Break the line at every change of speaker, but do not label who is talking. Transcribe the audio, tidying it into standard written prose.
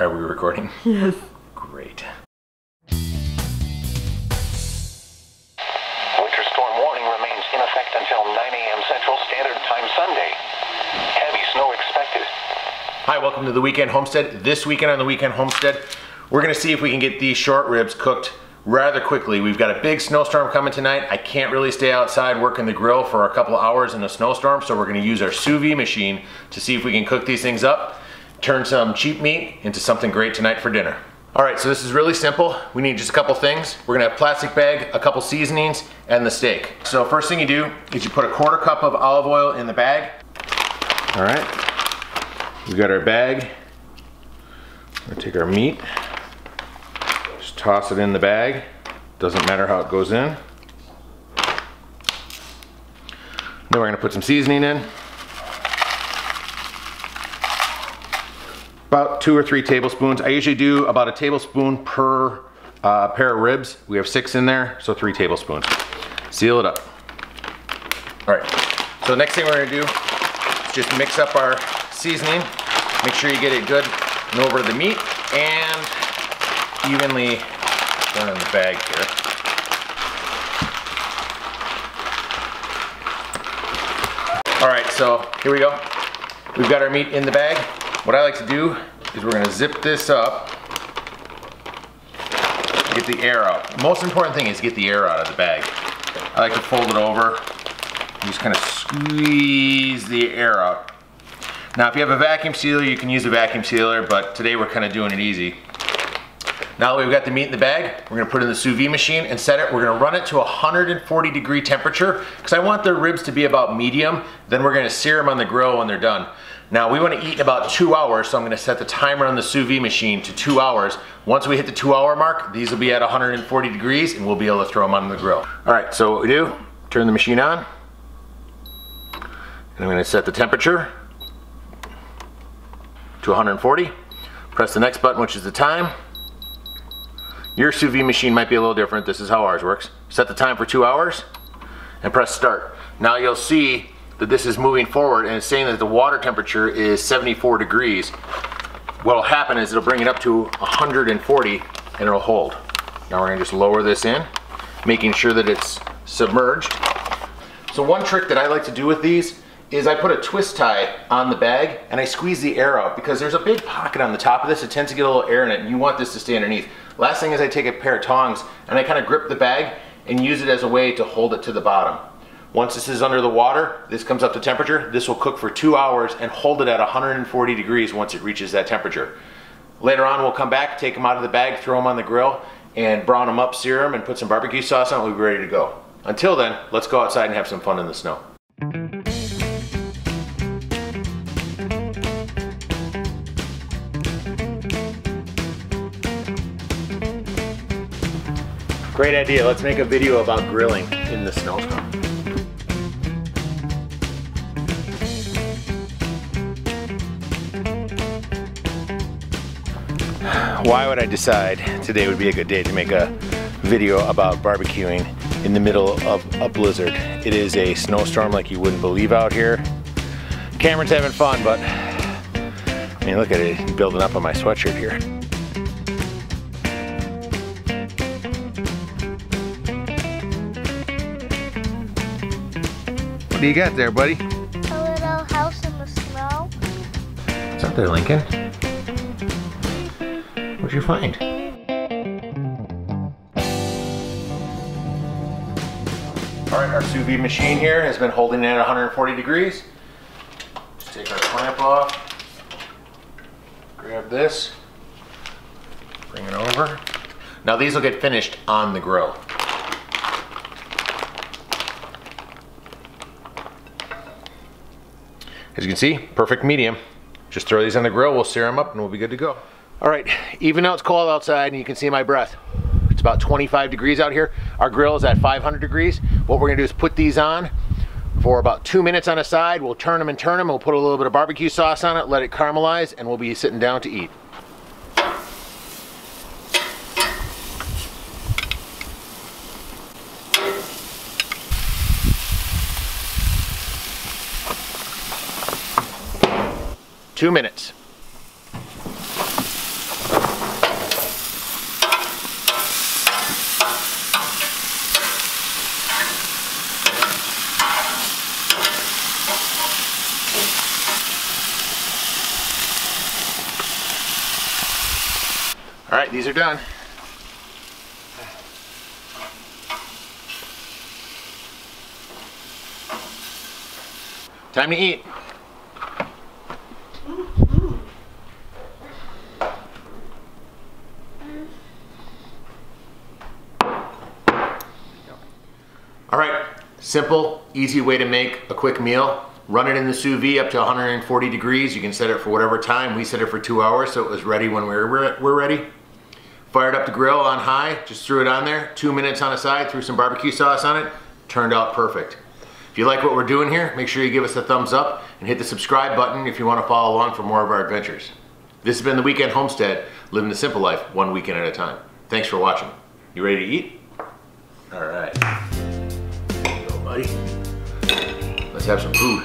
Are we recording?
Yes.
Great.
Winter storm warning remains in effect until 9 a.m. Central Standard Time Sunday. Heavy snow expected.
Hi, welcome to the Weekend Homestead. This weekend on the Weekend Homestead, we're gonna see if we can get these short ribs cooked rather quickly. We've got a big snowstorm coming tonight. I can't really stay outside working the grill for a couple of hours in a snowstorm, so we're gonna use our Sous Vide machine to see if we can cook these things up, turn some cheap meat into something great tonight for dinner. All right, so this is really simple. We need just a couple things. We're gonna have a plastic bag, a couple seasonings, and the steak. So first thing you do is you put a 1/4 cup of olive oil in the bag. All right, we got our bag. We're gonna take our meat, just toss it in the bag. Doesn't matter how it goes in. Then we're gonna put some seasoning in. About 2 or 3 tablespoons. I usually do about a tablespoon per pair of ribs. We have 6 in there, so 3 tablespoons. Seal it up. All right, so the next thing we're gonna do is just mix up our seasoning. Make sure you get it good and over the meat and evenly done in the bag here. All right, so here we go. We've got our meat in the bag. What I like to do is we're gonna zip this up, get the air out. The most important thing is get the air out of the bag. I like to fold it over and just kind of squeeze the air out. Now if you have a vacuum sealer, you can use a vacuum sealer, but today we're kind of doing it easy. Now that we've got the meat in the bag, we're gonna put it in the Sous Vide machine and set it. We're gonna run it to 140 degree temperature because I want the ribs to be about medium. Then we're gonna sear them on the grill when they're done. Now we want to eat in about 2 hours, so I'm going to set the timer on the Sous Vide machine to 2 hours. Once we hit the 2-hour mark, these will be at 140 degrees and we'll be able to throw them on the grill. All right, so what we do, turn the machine on, and I'm going to set the temperature to 140. Press the next button, which is the time. Your Sous Vide machine might be a little different. This is how ours works. Set the time for 2 hours and press start. Now you'll see that this is moving forward and it's saying that the water temperature is 74 degrees. What will happen is it'll bring it up to 140 and it'll hold. Now we're gonna just lower this in, making sure that it's submerged. So one trick that I like to do with these is I put a twist tie on the bag and I squeeze the air out because there's a big pocket on the top of this. It tends to get a little air in it and you want this to stay underneath. Last thing is I take a pair of tongs and I kind of grip the bag and use it as a way to hold it to the bottom. Once this is under the water, this comes up to temperature. This will cook for 2 hours and hold it at 140 degrees once it reaches that temperature. Later on, we'll come back, take them out of the bag, throw them on the grill, and brown them up, sear them, and put some barbecue sauce on it. We'll be ready to go. Until then, let's go outside and have some fun in the snow. Great idea. Let's make a video about grilling in the snowstorm. Why would I decide today would be a good day to make a video about barbecuing in the middle of a blizzard? It is a snowstorm like you wouldn't believe out here. Cameron's having fun, but I mean, look at it, it's building up on my sweatshirt here. What do you got there, buddy?
A little house in the snow.
What's up there, Lincoln? What'd you find? All right, our Sous Vide machine here has been holding it at 140 degrees. Just take our clamp off, grab this, bring it over. Now these will get finished on the grill. As you can see, perfect medium. Just throw these on the grill, we'll sear them up and we'll be good to go. All right, even though it's cold outside and you can see my breath, it's about 25 degrees out here. Our grill is at 500 degrees. What we're gonna do is put these on for about 2 minutes on a side. We'll turn them and turn them. We'll put a little bit of barbecue sauce on it, let it caramelize, and we'll be sitting down to eat. Two minutes. All right, these are done. Time to eat. All right, simple, easy way to make a quick meal. Run it in the sous vide up to 140 degrees. You can set it for whatever time. We set it for 2 hours, so it was ready when we're ready. Fired up the grill on high, just threw it on there. 2 minutes on the side, threw some barbecue sauce on it. Turned out perfect. If you like what we're doing here, make sure you give us a thumbs up and hit the subscribe button if you want to follow along for more of our adventures. This has been the Weekend Homestead, living the simple life, one weekend at a time. Thanks for watching. You ready to eat? All right. There you go, buddy. Let's have some food.